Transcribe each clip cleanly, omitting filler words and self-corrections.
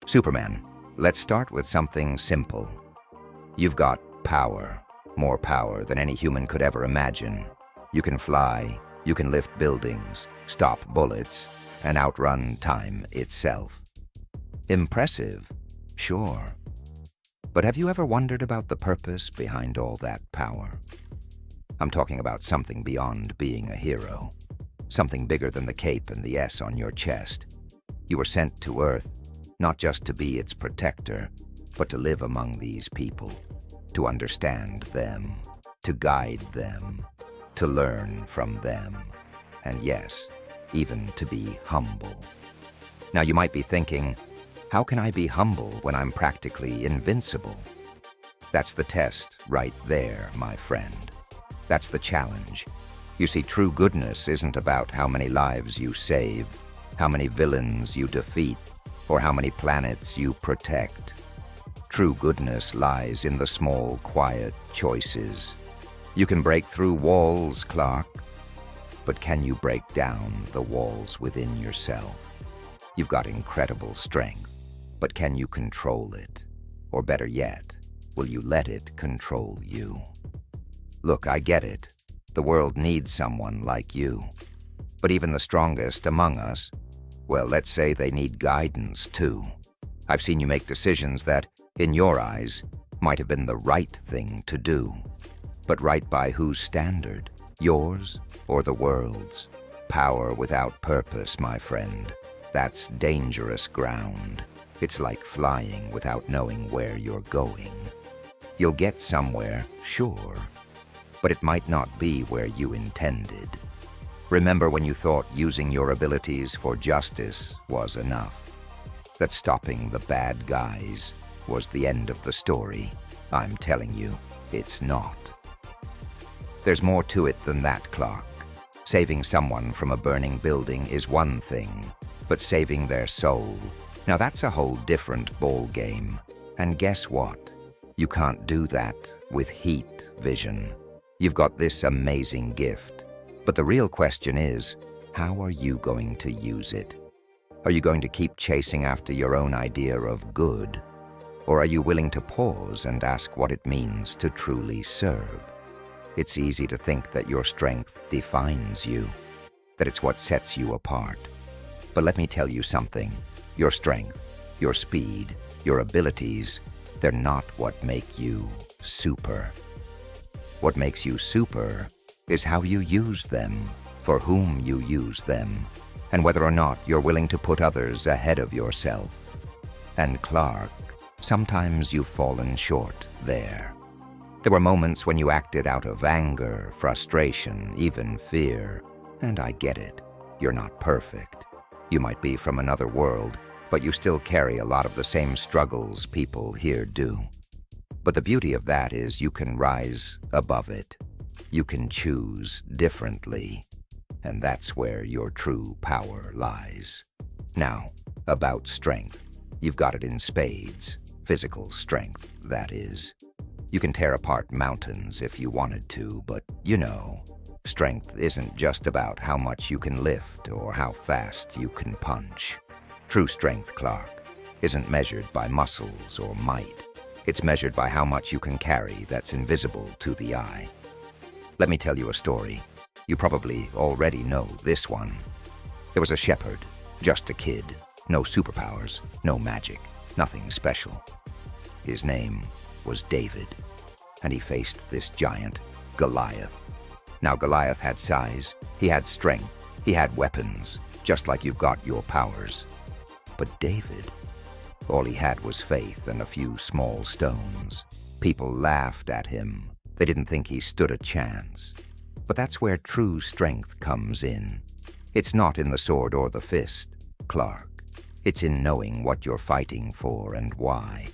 Superman, let's start with something simple. You've got power, more power than any human could ever imagine. You can fly, you can lift buildings, stop bullets, and outrun time itself. Impressive, sure. But have you ever wondered about the purpose behind all that power? I'm talking about something beyond being a hero. Something bigger than the cape and the S on your chest. You were sent to Earth, not just to be its protector, but to live among these people, to understand them, to guide them, to learn from them, and yes, even to be humble. Now you might be thinking, how can I be humble when I'm practically invincible? That's the test right there, my friend. That's the challenge. You see, true goodness isn't about how many lives you save, how many villains you defeat, or how many planets you protect. True goodness lies in the small, quiet choices. You can break through walls, Clark, but can you break down the walls within yourself? You've got incredible strength, but can you control it? Or better yet, will you let it control you? Look, I get it. The world needs someone like you. But even the strongest among us, well, let's say they need guidance too. I've seen you make decisions that, in your eyes, might have been the right thing to do. But right by whose standard? Yours or the world's? Power without purpose, my friend. That's dangerous ground. It's like flying without knowing where you're going. You'll get somewhere, sure, but it might not be where you intended. Remember when you thought using your abilities for justice was enough? That stopping the bad guys was the end of the story? I'm telling you, it's not. There's more to it than that, Clark. Saving someone from a burning building is one thing, but saving their soul, now that's a whole different ball game. And guess what? You can't do that with heat vision. You've got this amazing gift. But the real question is, how are you going to use it? Are you going to keep chasing after your own idea of good? Or are you willing to pause and ask what it means to truly serve? It's easy to think that your strength defines you, that it's what sets you apart. But let me tell you something. Your strength, your speed, your abilities, they're not what make you super. What makes you super is how you use them, for whom you use them, and whether or not you're willing to put others ahead of yourself. And Clark, sometimes you've fallen short there. There were moments when you acted out of anger, frustration, even fear. And I get it. You're not perfect. You might be from another world, but you still carry a lot of the same struggles people here do. But the beauty of that is you can rise above it. You can choose differently. And that's where your true power lies. Now, about strength. You've got it in spades. Physical strength, that is. You can tear apart mountains if you wanted to, but you know, strength isn't just about how much you can lift or how fast you can punch. True strength, Clark, isn't measured by muscles or might. It's measured by how much you can carry that's invisible to the eye. Let me tell you a story. You probably already know this one. There was a shepherd, just a kid. No superpowers, no magic, nothing special. His name was David, and he faced this giant, Goliath. Now Goliath had size, he had strength, he had weapons, just like you've got your powers. But David, all he had was faith and a few small stones. People laughed at him. They didn't think he stood a chance. But that's where true strength comes in. It's not in the sword or the fist, Clark. It's in knowing what you're fighting for and why.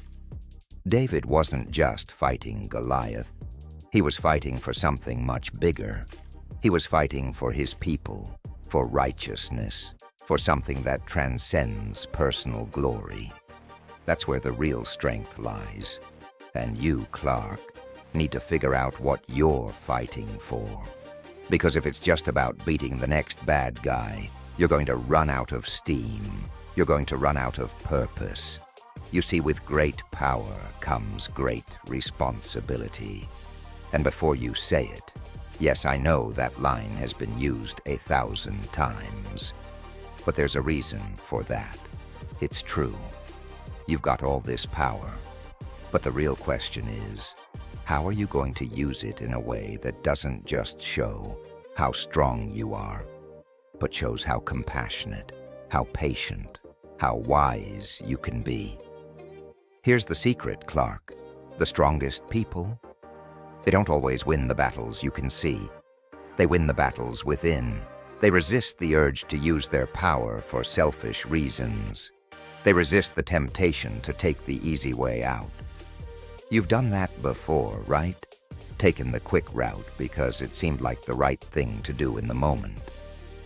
David wasn't just fighting Goliath. He was fighting for something much bigger. He was fighting for his people, for righteousness, for something that transcends personal glory. That's where the real strength lies. And you, Clark, need to figure out what you're fighting for. Because if it's just about beating the next bad guy, you're going to run out of steam. You're going to run out of purpose. You see, with great power comes great responsibility. And before you say it, yes, I know that line has been used 1,000 times. But there's a reason for that. It's true. You've got all this power. But the real question is, how are you going to use it in a way that doesn't just show how strong you are, but shows how compassionate, how patient, how wise you can be? Here's the secret, Clark. The strongest people, they don't always win the battles you can see. They win the battles within. They resist the urge to use their power for selfish reasons. They resist the temptation to take the easy way out. You've done that before, right? Taken the quick route because it seemed like the right thing to do in the moment,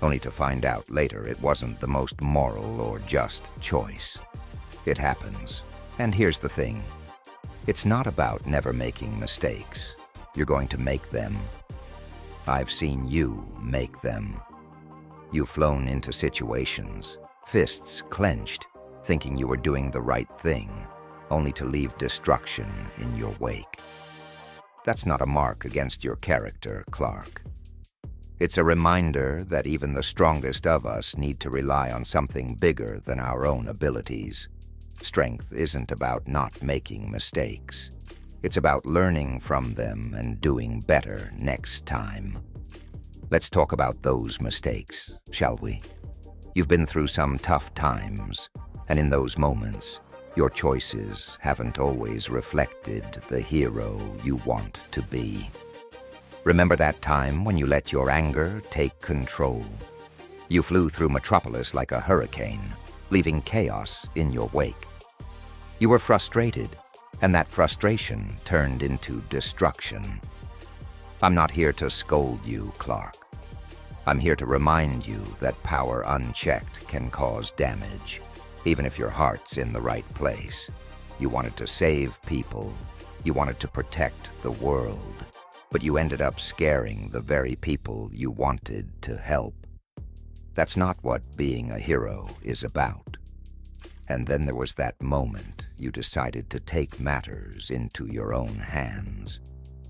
only to find out later it wasn't the most moral or just choice. It happens. And here's the thing. It's not about never making mistakes. You're going to make them. I've seen you make them. You've flown into situations, fists clenched, thinking you were doing the right thing, only to leave destruction in your wake. That's not a mark against your character, Clark. It's a reminder that even the strongest of us need to rely on something bigger than our own abilities. Strength isn't about not making mistakes. It's about learning from them and doing better next time. Let's talk about those mistakes, shall we? You've been through some tough times, and in those moments, your choices haven't always reflected the hero you want to be. Remember that time when you let your anger take control? You flew through Metropolis like a hurricane, leaving chaos in your wake. You were frustrated, and that frustration turned into destruction. I'm not here to scold you, Clark. I'm here to remind you that power unchecked can cause damage, even if your heart's in the right place. You wanted to save people. You wanted to protect the world. But you ended up scaring the very people you wanted to help. That's not what being a hero is about. And then there was that moment you decided to take matters into your own hands,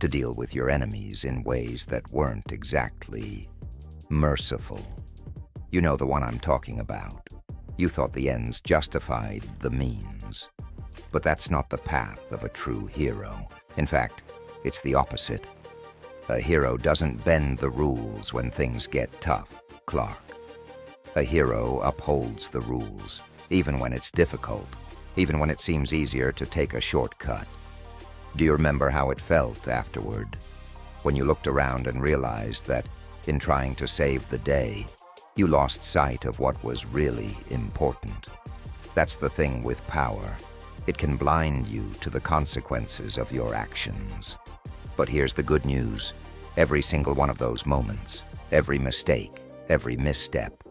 to deal with your enemies in ways that weren't exactly merciful. You know the one I'm talking about. You thought the ends justified the means. But that's not the path of a true hero. In fact, it's the opposite. A hero doesn't bend the rules when things get tough, Clark. A hero upholds the rules, even when it's difficult, even when it seems easier to take a shortcut. Do you remember how it felt afterward, when you looked around and realized that, in trying to save the day, you lost sight of what was really important? That's the thing with power. It can blind you to the consequences of your actions. But here's the good news. Every single one of those moments, every mistake, every misstep,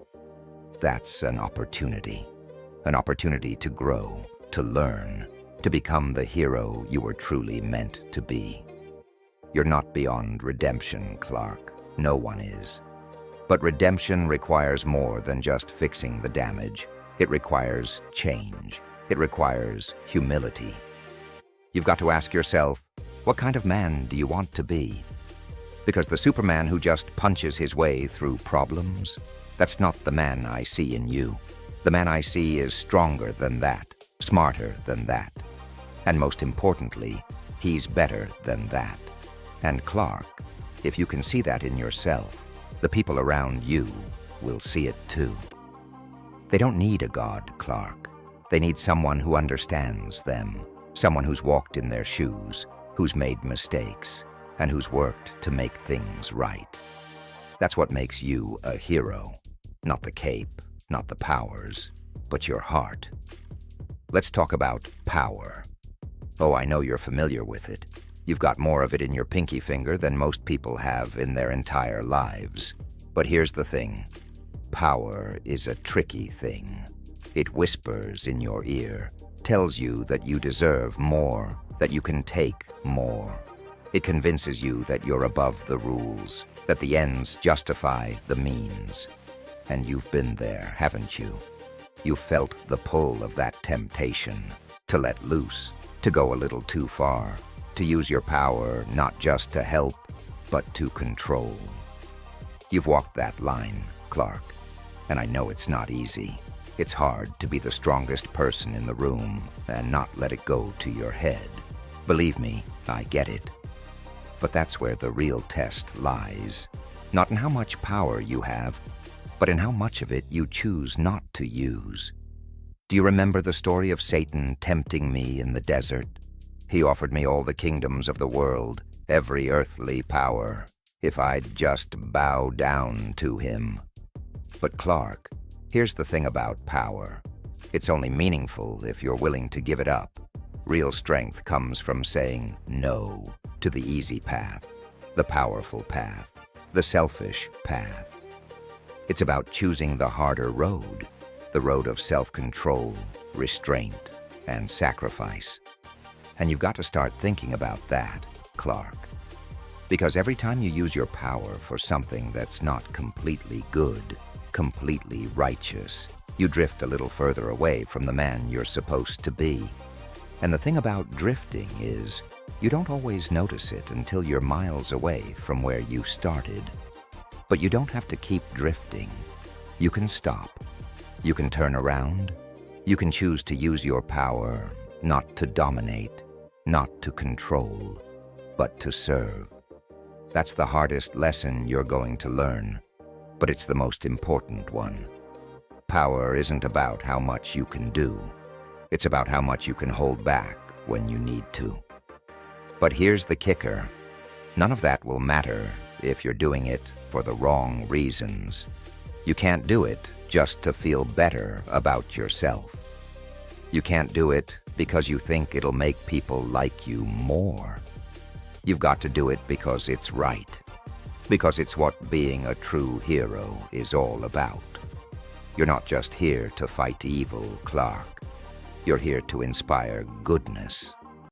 that's an opportunity. An opportunity to grow, to learn, to become the hero you were truly meant to be. You're not beyond redemption, Clark. No one is. But redemption requires more than just fixing the damage. It requires change. It requires humility. You've got to ask yourself, what kind of man do you want to be? Because the Superman who just punches his way through problems, that's not the man I see in you. The man I see is stronger than that, smarter than that. And most importantly, he's better than that. And Clark, if you can see that in yourself, the people around you will see it too. They don't need a god, Clark. They need someone who understands them, someone who's walked in their shoes, who's made mistakes, and who's worked to make things right. That's what makes you a hero. Not the cape, not the powers, but your heart. Let's talk about power. Oh, I know you're familiar with it. You've got more of it in your pinky finger than most people have in their entire lives. But here's the thing. Power is a tricky thing. It whispers in your ear, tells you that you deserve more, that you can take more. It convinces you that you're above the rules, that the ends justify the means. And you've been there, haven't you? You felt the pull of that temptation. to let loose, to go a little too far, to use your power not just to help, but to control. You've walked that line, Clark, and I know it's not easy. It's hard to be the strongest person in the room and not let it go to your head. Believe me, I get it. But that's where the real test lies. Not in how much power you have, but in how much of it you choose not to use. Do you remember the story of Satan tempting me in the desert? He offered me all the kingdoms of the world, every earthly power, if I'd just bow down to him. But Clark, here's the thing about power. It's only meaningful if you're willing to give it up. Real strength comes from saying no to the easy path, the powerful path, the selfish path. It's about choosing the harder road, the road of self-control, restraint, and sacrifice. And you've got to start thinking about that, Clark. Because every time you use your power for something that's not completely good, completely righteous, you drift a little further away from the man you're supposed to be. And the thing about drifting is, you don't always notice it until you're miles away from where you started. But you don't have to keep drifting. You can stop. You can turn around. You can choose to use your power not to dominate, not to control, but to serve. That's the hardest lesson you're going to learn, but it's the most important one. Power isn't about how much you can do. It's about how much you can hold back when you need to. But here's the kicker. None of that will matter if you're doing it for the wrong reasons. You can't do it just to feel better about yourself. You can't do it because you think it'll make people like you more. You've got to do it because it's right. Because it's what being a true hero is all about. You're not just here to fight evil, Clark. You're here to inspire goodness.